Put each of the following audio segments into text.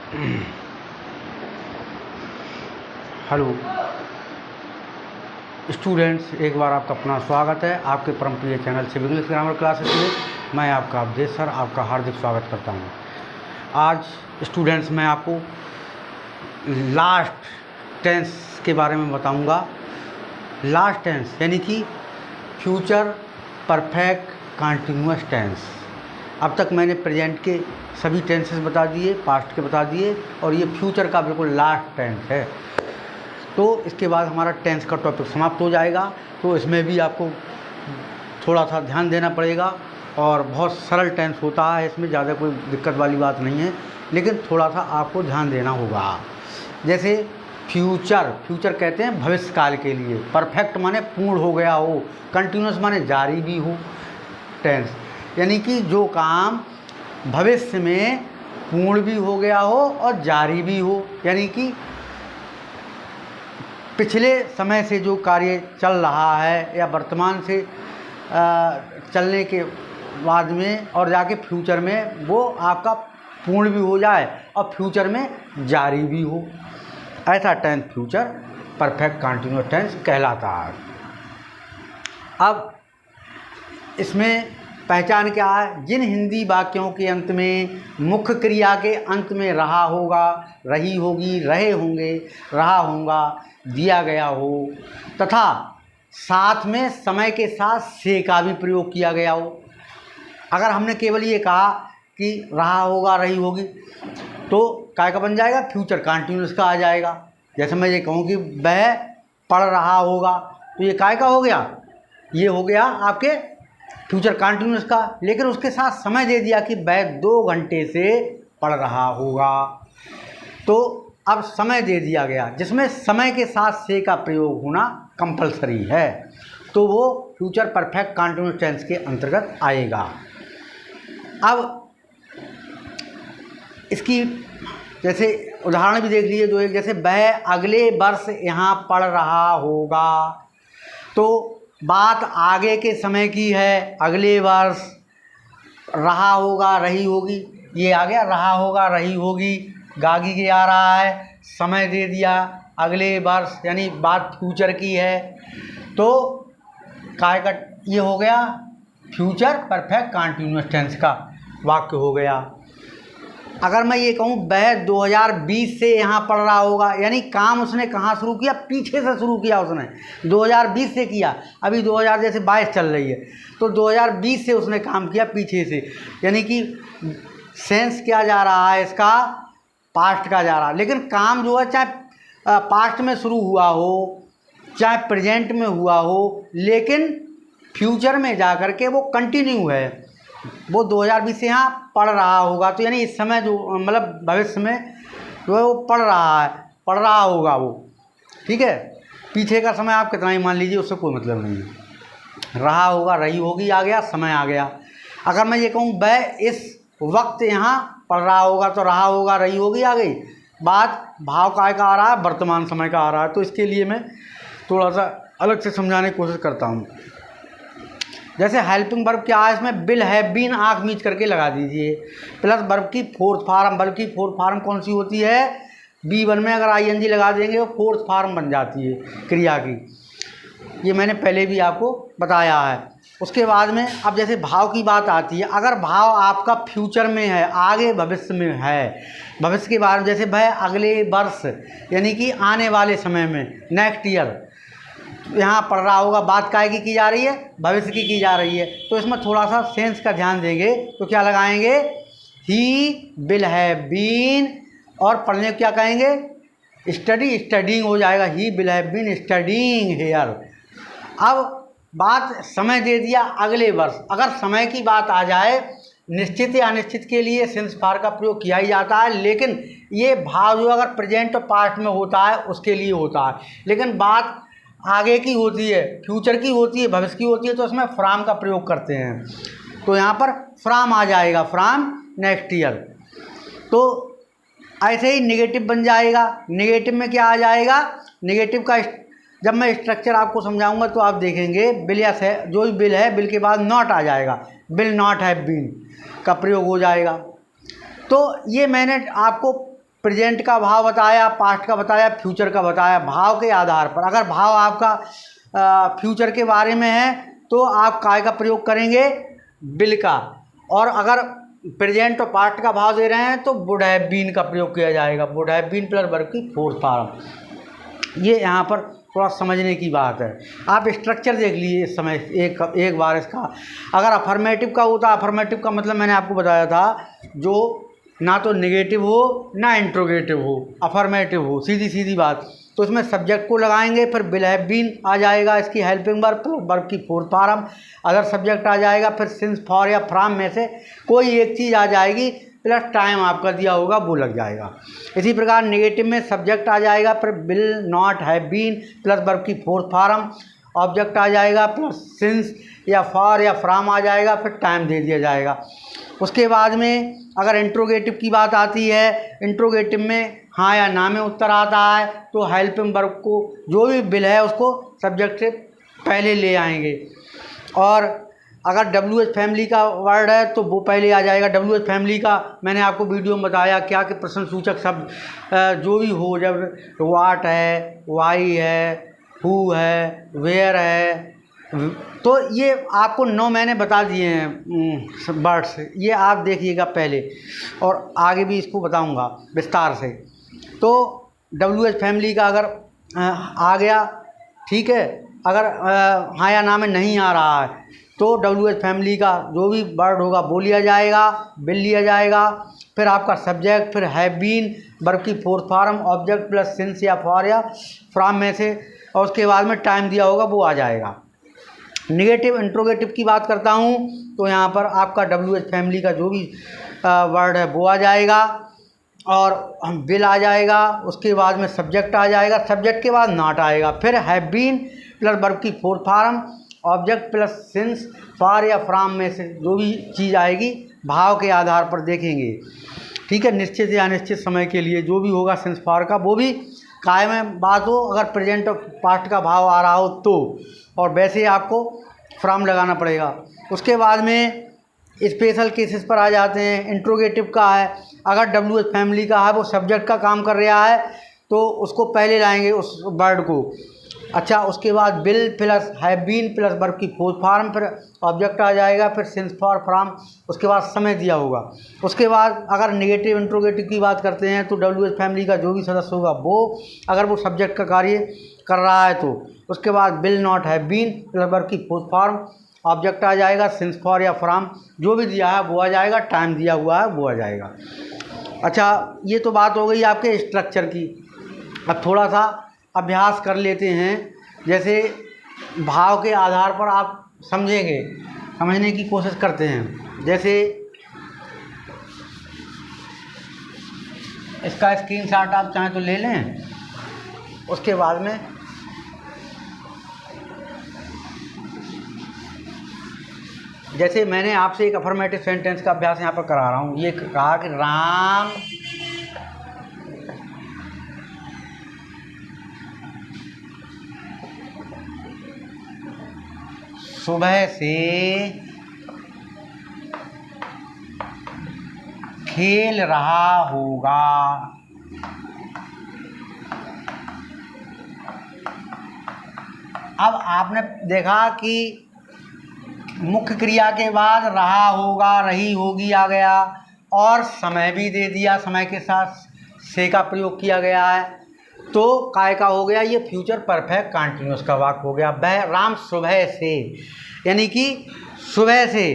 Hello students, एक बार आपका अपना स्वागत है आपके परम प्रिय channel civil English grammar classes में। मैं आपका अवधेश सर आपका हार्दिक स्वागत करता हूं। आज स्टूडेंट्स मैं आपको लास्ट टेंस के बारे में बताऊंगा। लास्ट टेंस यानी कि फ्यूचर परफेक्ट कंटिन्यूअस टेंस। अब तक मैंने प्रेजेंट के सभी टेंसेस बता दिए, पास्ट के बता दिए, और ये फ्यूचर का बिल्कुल लास्ट टेंस है। तो इसके बाद हमारा टेंस का टॉपिक समाप्त हो जाएगा। तो इसमें भी आपको थोड़ा सा ध्यान देना पड़ेगा, और बहुत सरल टेंस होता है, इसमें ज़्यादा कोई दिक्कत वाली बात नहीं है, लेकिन थोड़ा सा आपको ध्यान देना होगा। जैसे फ्यूचर कहते हैं भविष्य काल के लिए। परफेक्ट माने पूर्ण हो गया हो, कंटिन्यूअस माने जारी भी हो टेंस, यानी कि जो काम भविष्य में पूर्ण भी हो गया हो और जारी भी हो, यानी कि पिछले समय से जो कार्य चल रहा है या वर्तमान से चलने के बाद में और जाके फ्यूचर में वो आपका पूर्ण भी हो जाए और फ्यूचर में जारी भी हो, ऐसा tense future perfect continuous tense कहलाता है। अब इसमें पहचान क्या है? जिन हिंदी वाक्यों के अंत में मुख्य क्रिया के अंत में रहा होगा, रही होगी, रहे होंगे, रहा होगा दिया गया हो, तथा साथ में समय के साथ से का भी प्रयोग किया गया हो। अगर हमने केवल ये कहा कि रहा होगा, रही होगी, तो काय का बन जाएगा? फ्यूचर कंटिन्यूअस का आ जाएगा। जैसे मैं ये कहूँ कि वह पढ़ रहा होगा, तो ये काय का हो गया? ये हो गया आपके फ्यूचर कंटिन्यूअस का। लेकिन उसके साथ समय दे दिया कि वह 2 घंटे से पढ़ रहा होगा, तो अब समय दे दिया गया जिसमें समय के साथ से का प्रयोग होना कंपलसरी है, तो वो फ्यूचर परफेक्ट कंटिन्यूअस टेंस के अंतर्गत आएगा। अब इसकी जैसे उदाहरण भी देख लीजिए। जो एक जैसे वह अगले वर्ष यहाँ पढ़ रहा होगा, तो बात आगे के समय की है, अगले वर्ष। रहा होगा, रही होगी, ये आ गया रहा होगा, रही होगी, गागी के आ रहा है, समय दे दिया अगले वर्ष, यानी बात फ्यूचर की है, तो काय का ये हो गया फ्यूचर परफेक्ट कंटिन्यूअस टेंस का वाक्य हो गया। अगर मैं ये कहूँ वह 2020 से यहाँ पढ़ रहा होगा, यानी काम उसने कहाँ शुरू किया? पीछे से शुरू किया उसने, 2020 से किया। अभी 2022 चल रही है, तो 2020 से उसने काम किया पीछे से, यानी कि सेंस क्या जा रहा है इसका? पास्ट का जा रहा है। लेकिन काम जो है चाहे पास्ट में शुरू हुआ हो चाहे प्रेजेंट में हुआ हो, लेकिन फ्यूचर में जा कर के वो कंटिन्यू है। वो 2020 से यहाँ पढ़ रहा होगा, तो यानी इस समय जो मतलब भविष्य में जो है वो पढ़ रहा है, पढ़ रहा होगा वो, ठीक है। पीछे का समय आप कितना ही मान लीजिए, उससे कोई मतलब नहीं है। रहा होगा, रही होगी आ गया, समय आ गया। अगर मैं ये कहूँ वह इस वक्त यहाँ पढ़ रहा होगा, तो रहा होगा, रही होगी आ गई। बात भाव काय का आ रहा है? वर्तमान समय का आ रहा है। तो इसके लिए मैं थोड़ा सा अलग से समझाने की कोशिश करता हूँ। जैसे हेल्पिंग वर्ब क्या है इसमें? विल हैव बीन आँख मीच करके लगा दीजिए, प्लस वर्ब की फोर्थ फॉर्म। वर्ब की फोर्थ फॉर्म कौन सी होती है? B1 में अगर ING लगा देंगे वो फोर्थ फॉर्म बन जाती है क्रिया की। ये मैंने पहले भी आपको बताया है। उसके बाद में अब जैसे भाव की बात आती है, अगर भाव आपका फ्यूचर में है, आगे भविष्य में है, भविष्य के बारे में, जैसे वह अगले वर्ष यानी कि आने वाले समय में, नेक्स्ट ईयर यहाँ पढ़ रहा होगा, बात काय की जा रही है? भविष्य की जा रही है। तो इसमें थोड़ा सा सेंस का ध्यान देंगे, तो क्या लगाएंगे? ही विल हैव बीन, और पढ़ने क्या कहेंगे? स्टडिंग हो जाएगा। He will have been studying here. अब बात समय दे दिया अगले वर्ष। अगर समय की बात आ जाए, निश्चित या अनिश्चित के लिए सेंस फार का प्रयोग किया ही जाता है, लेकिन ये भाव जो अगर प्रेजेंट और पास्ट में होता है उसके लिए होता है। लेकिन बात आगे की होती है, फ्यूचर की होती है, भविष्य की होती है, तो उसमें फ्रॉम का प्रयोग करते हैं। तो यहाँ पर फ्रॉम आ जाएगा, फ्रॉम नेक्स्ट ईयर। तो ऐसे ही नेगेटिव बन जाएगा। नेगेटिव में क्या आ जाएगा? नेगेटिव का जब मैं स्ट्रक्चर आपको समझाऊंगा तो आप देखेंगे, बिल या जो भी बिल है, बिल के बाद नॉट आ जाएगा, बिल नॉट हैव बीन का प्रयोग हो जाएगा। तो ये मैंने आपको प्रेजेंट का भाव बताया, पास्ट का बताया, फ्यूचर का बताया। भाव के आधार पर अगर भाव आपका फ्यूचर के बारे में है तो आप काय का प्रयोग करेंगे, विल का। और अगर प्रेजेंट और पास्ट का भाव दे रहे हैं तो वुड हैव बीन का प्रयोग किया जाएगा। Would have been plus verb की फोर्थ फॉर्म। ये यहाँ पर थोड़ा समझने की बात है। आप स्ट्रक्चर देख लीजिए इस समय एक बार इसका। अगर अफर्मेटिव का होता, अफर्मेटिव का मतलब मैंने आपको बताया था जो ना तो नेगेटिव हो ना इंट्रोगेटिव हो, अफर्मेटिव हो, सीधी सीधी बात। तो इसमें सब्जेक्ट को लगाएंगे, फिर विल हैव बीन आ जाएगा इसकी हेल्पिंग वर्ब, वर्ब की फोर्थ फॉर्म। अगर सब्जेक्ट आ जाएगा फिर सिंस, फॉर या फ्रॉम में से कोई एक चीज़ आ जाएगी, प्लस टाइम आपका दिया होगा वो लग जाएगा। इसी प्रकार नेगेटिव में सब्जेक्ट आ जाएगा, फिर will not have been plus verb की फोर्थ फॉर्म, ऑब्जेक्ट आ जाएगा, प्लस सिंस या फॉर या फ्रॉम आ जाएगा, फिर टाइम दे दिया जाएगा। उसके बाद में अगर इंट्रोगेटिव की बात आती है, इंट्रोगेटिव में हाँ या ना में उत्तर आता है तो हेल्पिंग वर्ब को जो भी विल है उसको सब्जेक्ट से पहले ले आएंगे। और अगर WH फैमिली का वर्ड है तो वो पहले आ जाएगा। WH फैमिली का मैंने आपको वीडियो में बताया क्या कि प्रश्न सूचक शब्द जो भी हो, जब वाट है, वाई है, हु है, वेयर है, तो ये आपको 9 मैंने बता दिए हैं वर्ड्स, ये आप देखिएगा पहले और आगे भी इसको बताऊंगा विस्तार से। तो WH फैमिली का अगर आ गया, ठीक है। अगर हाँ या ना में नहीं आ रहा है तो WH फैमिली का जो भी वर्ड होगा वो लिया जाएगा, विल लिया जाएगा, फिर आपका सब्जेक्ट, फिर हैव बीन वर्ब की fourth form, object plus since या फॉर या फ्रॉम में से, और उसके बाद में टाइम दिया होगा वो आ जाएगा। नेगेटिव इंट्रोगेटिव की बात करता हूँ तो यहाँ पर आपका WH फैमिली का जो भी वर्ड है वो आ जाएगा और विल आ जाएगा। उसके बाद में सब्जेक्ट आ जाएगा, सब्जेक्ट के बाद नॉट आएगा, फिर हैव बीन प्लस वर्ब की fourth form, object plus since, for या फ्रॉम में से जो भी चीज़ आएगी भाव के आधार पर देखेंगे, ठीक है। निश्चित या अनिश्चित समय के लिए जो भी होगा सिंस फॉर का, वो भी काय में बात हो, अगर प्रेजेंट और पास्ट का भाव आ रहा हो तो, और वैसे आपको फ्रॉम लगाना पड़ेगा। उसके बाद में स्पेशल केसेस पर आ जाते हैं। इंट्रोगेटिव का है, अगर WH फैमिली का है, वो सब्जेक्ट का काम कर रहा है तो उसको पहले लाएंगे उस वर्ड को। अच्छा, उसके बाद will plus have been plus verb की फोर्थ फॉर्म, फिर ऑब्जेक्ट आ जाएगा, फिर सिंस फॉर फ्रॉम, उसके बाद समय दिया होगा। उसके बाद अगर नेगेटिव इंट्रोगेटिव की बात करते हैं तो WH फैमिली का जो भी सदस्य होगा वो, अगर वो सब्जेक्ट का कार्य कर रहा है तो उसके बाद will not have been plus verb की फोर्थ फॉर्म, ऑब्जेक्ट आ जाएगा, सिंस फॉर या फ्रॉम जो भी दिया है वो आ जाएगा, टाइम दिया हुआ है वो आ जाएगा। अच्छा, ये तो बात हो गई आपके स्ट्रक्चर की। अब थोड़ा सा अभ्यास कर लेते हैं, जैसे भाव के आधार पर आप समझेंगे, समझने की कोशिश करते हैं। जैसे इसका स्क्रीनशॉट आप चाहें तो ले लें, उसके बाद में जैसे मैंने आपसे एक अफर्मेटिव सेंटेंस का अभ्यास यहाँ पर करा रहा हूँ। ये कहा कि राम सुबह से खेल रहा होगा। अब आपने देखा कि मुख्य क्रिया के बाद रहा होगा, रही होगी आ गया, और समय भी दे दिया, समय के साथ से का प्रयोग किया गया है, तो काय का हो गया, ये फ्यूचर परफेक्ट कंटिन्यूस का वाक्य हो गया। वह राम सुबह से, यानी कि सुबह से,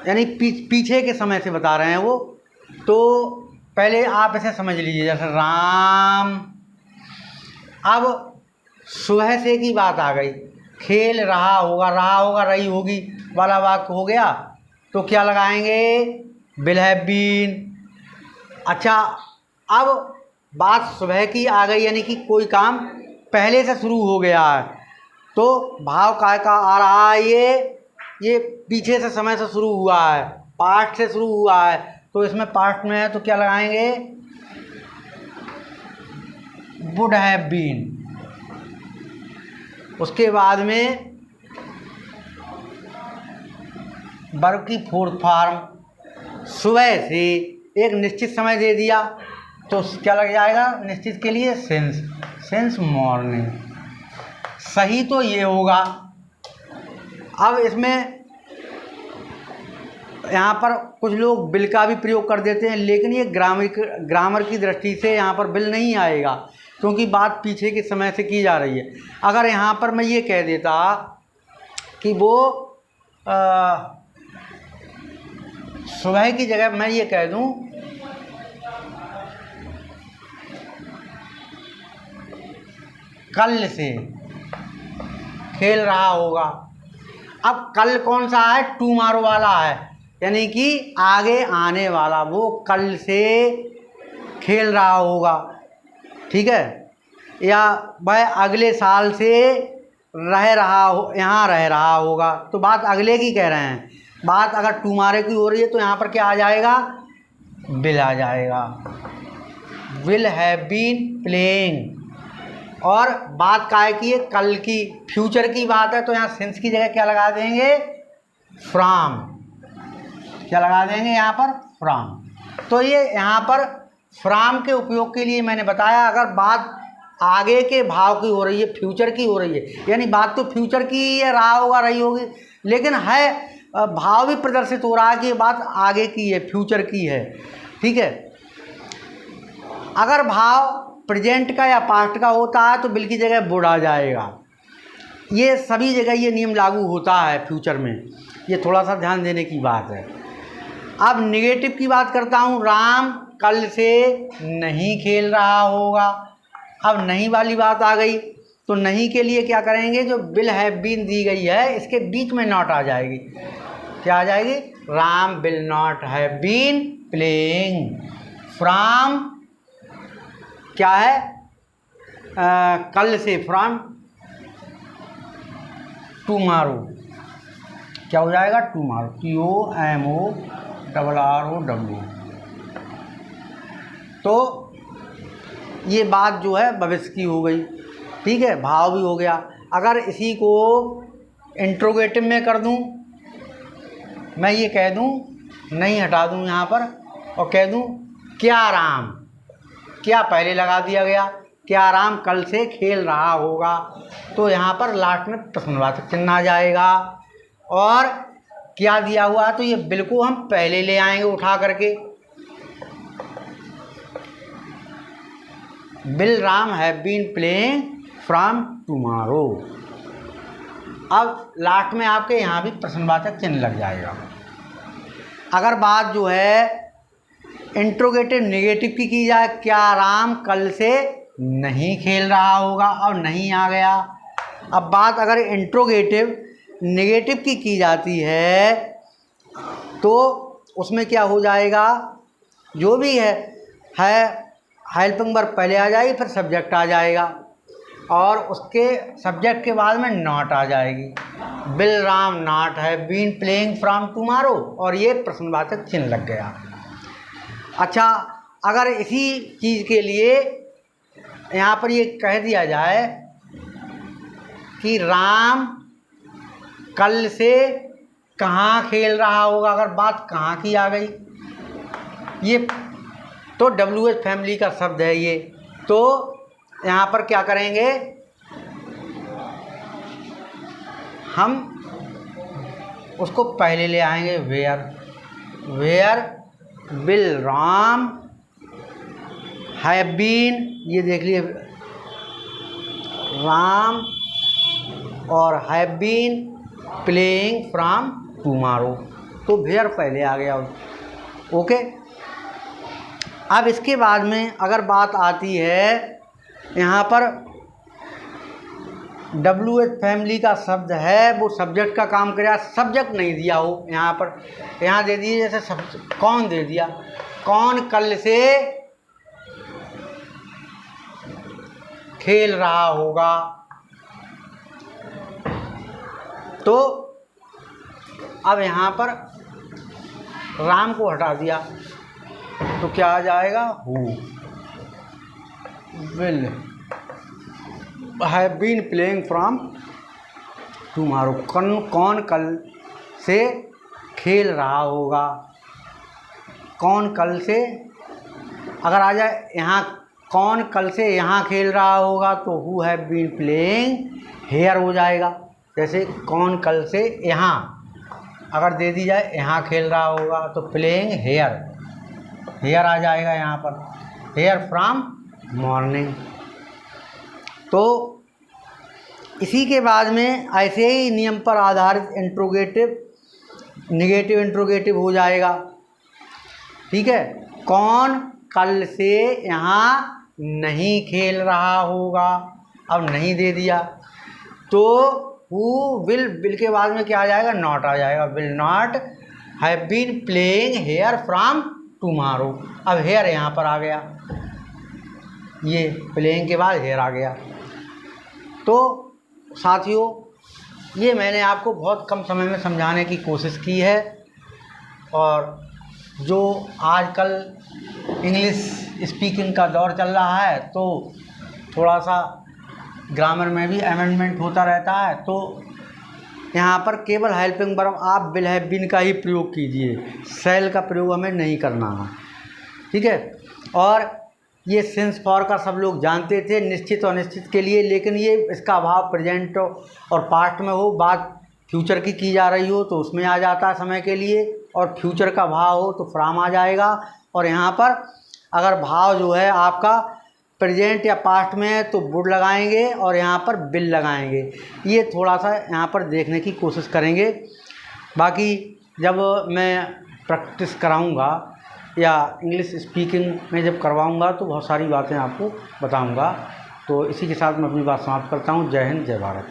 यानी पीछे के समय से बता रहे हैं वो। तो पहले आप इसे समझ लीजिए, जैसे राम, अब सुबह से की बात आ गई, खेल रहा होगा, रही होगी वाला वाक्य हो गया, तो क्या लगाएंगे, विल हैव बीन। अच्छा, अब बात सुबह की आ गई, यानी कि कोई काम पहले से शुरू हो गया है, तो भाव काय का आ रहा है, ये पीछे से समय से शुरू हुआ है, पास्ट से शुरू हुआ है, तो इसमें पास्ट में है तो क्या लगाएंगे, वुड हैव बीन। उसके बाद में वर्ब की फोर्थ फॉर्म, सुबह से एक निश्चित समय दे दिया तो क्या लग जाएगा निश्चित के लिए, सिंस मॉर्निंग। सही तो ये होगा। अब इसमें यहाँ पर कुछ लोग बिल का भी प्रयोग कर देते हैं, लेकिन ये ग्रामर की दृष्टि से यहाँ पर बिल नहीं आएगा, क्योंकि बात पीछे के समय से की जा रही है। अगर यहाँ पर मैं ये कह देता कि वो सुबह की जगह मैं ये कह दूँ कल से खेल रहा होगा। अब कल कौन सा है, टुमारो वाला है, यानी कि आगे आने वाला, वो कल से खेल रहा होगा, ठीक है। या वह अगले साल से यहाँ रह रहा होगा, तो बात अगले की कह रहे हैं। बात अगर टुमारो की हो रही है तो यहाँ पर क्या आ जाएगा, विल आ जाएगा, विल हैव बीन प्लेइंग। और बात काहे की है, कल की, फ्यूचर की बात है, तो यहाँ सिंस की जगह क्या लगा देंगे, फ्रॉम। क्या लगा देंगे यहाँ पर, फ्रॉम। तो ये यहाँ पर फ्रॉम के उपयोग के लिए मैंने बताया। अगर बात आगे के भाव की हो रही है, फ्यूचर की हो रही है, यानी बात तो फ्यूचर की है, रहा होगा, रही होगी, लेकिन है भाव भी प्रदर्शित हो रहा है कि ये बात आगे की है, फ्यूचर की है, ठीक है। अगर भाव प्रेजेंट का या पास्ट का होता है तो बिल की जगह वुड आ जाएगा। ये सभी जगह ये नियम लागू होता है फ्यूचर में, ये थोड़ा सा ध्यान देने की बात है। अब नेगेटिव की बात करता हूँ, राम कल से नहीं खेल रहा होगा। अब नहीं वाली बात आ गई, तो नहीं के लिए क्या करेंगे, जो विल हैव बीन दी गई है इसके बीच में नॉट आ जाएगी। क्या आ जाएगी, Ram will not have been playing from, क्या है, कल से, फ्रॉम टुमारो। क्या हो जाएगा, टुमारो, TOMORROW। तो ये बात जो है भविष्य की हो गई, ठीक है, भाव भी हो गया। अगर इसी को इंट्रोगेटिव में कर दूं, मैं ये कह दूं, नहीं हटा दूं यहाँ पर, और कह दूं क्या राम, क्या पहले लगा दिया गया, क्या राम कल से खेल रहा होगा, तो यहाँ पर लास्ट में प्रश्नवाचक चिन्ह आ जाएगा। और क्या दिया हुआ है, तो ये बिल को हम पहले ले आएंगे उठा करके, will Ram have been playing from tomorrow. अब लास्ट में आपके यहाँ भी प्रश्नवाचक चिन्ह लग जाएगा। अगर बात जो है इंट्रोगेटिव नेगेटिव की जाए, क्या राम कल से नहीं खेल रहा होगा, और नहीं आ गया। अब बात अगर इंट्रोगेटिव नेगेटिव की जाती है तो उसमें क्या हो जाएगा, जो भी है हेल्पिंग वर्ब पहले आ जाएगी, फिर सब्जेक्ट आ जाएगा, और उसके सब्जेक्ट के बाद में नॉट आ जाएगी, will Ram not have been playing from tomorrow, और ये प्रश्नवाचक चिन्ह लग गया। अच्छा, अगर इसी चीज़ के लिए यहाँ पर ये कह दिया जाए कि राम कल से कहाँ खेल रहा होगा, अगर बात कहाँ की आ गई, ये तो WH फैमिली का शब्द है ये, तो यहाँ पर क्या करेंगे, हम उसको पहले ले आएंगे, where will Ram have been, ये देख लिए, राम और have been playing from tomorrow, तो वेयर पहले आ गया, ओके। अब इसके बाद में अगर बात आती है यहाँ पर WH फैमिली का शब्द है, वो सब्जेक्ट का काम करे, सब्जेक्ट नहीं दिया हो यहाँ पर, यहाँ दे दिए जैसे कौन दे दिया, कौन कल से खेल रहा होगा, तो अब यहाँ पर राम को हटा दिया तो क्या आ जाएगा, who will have been playing from tomorrow, कौन कल से खेल रहा होगा, कौन कल से, अगर आ जाए यहाँ कौन कल से यहाँ खेल रहा होगा तो who have been playing here हो जाएगा। जैसे कौन कल से यहाँ अगर दे दी जाए यहाँ खेल रहा होगा तो प्लेइंग हेयर, हेयर आ जाएगा यहाँ पर, हेयर फ्रॉम मॉर्निंग। तो इसी के बाद में ऐसे ही नियम पर आधारित इंट्रोगेटिव निगेटिव इंट्रोगेटिव हो जाएगा। ठीक है, कौन कल से यहाँ नहीं खेल रहा होगा, अब नहीं दे दिया तो हु विल, विल के बाद में क्या आ जाएगा, नॉट आ जाएगा, will not have been playing here from tomorrow. अब हेयर यहाँ पर आ गया, ये प्लेइंग के बाद हेयर आ गया। तो साथियों ये मैंने आपको बहुत कम समय में समझाने की कोशिश की है, और जो आजकल इंग्लिश स्पीकिंग का दौर चल रहा है तो थोड़ा सा ग्रामर में भी अमेंडमेंट होता रहता है, तो यहाँ पर केवल हेल्पिंग वर्ब आप विल हैव बीन का ही प्रयोग कीजिए, शैल का प्रयोग हमें नहीं करना है। ठीक है, और ये सिंस फॉर का सब लोग जानते थे निश्चित और अनिश्चित के लिए, लेकिन ये इसका अभाव प्रेजेंट और पास्ट में हो, बात फ्यूचर की जा रही हो तो उसमें आ जाता है समय के लिए, और फ्यूचर का भाव हो तो फ्रॉम आ जाएगा। और यहाँ पर अगर भाव जो है आपका प्रेजेंट या पास्ट में है तो वुड लगाएंगे और यहाँ पर विल लगाएंगे। ये थोड़ा सा यहाँ पर देखने की कोशिश करेंगे। बाकी जब मैं प्रैक्टिस कराऊंगा या इंग्लिश स्पीकिंग में जब करवाऊंगा तो बहुत सारी बातें आपको बताऊंगा। तो इसी के साथ मैं अपनी बात समाप्त करता हूँ। जय हिंद, जय भारत।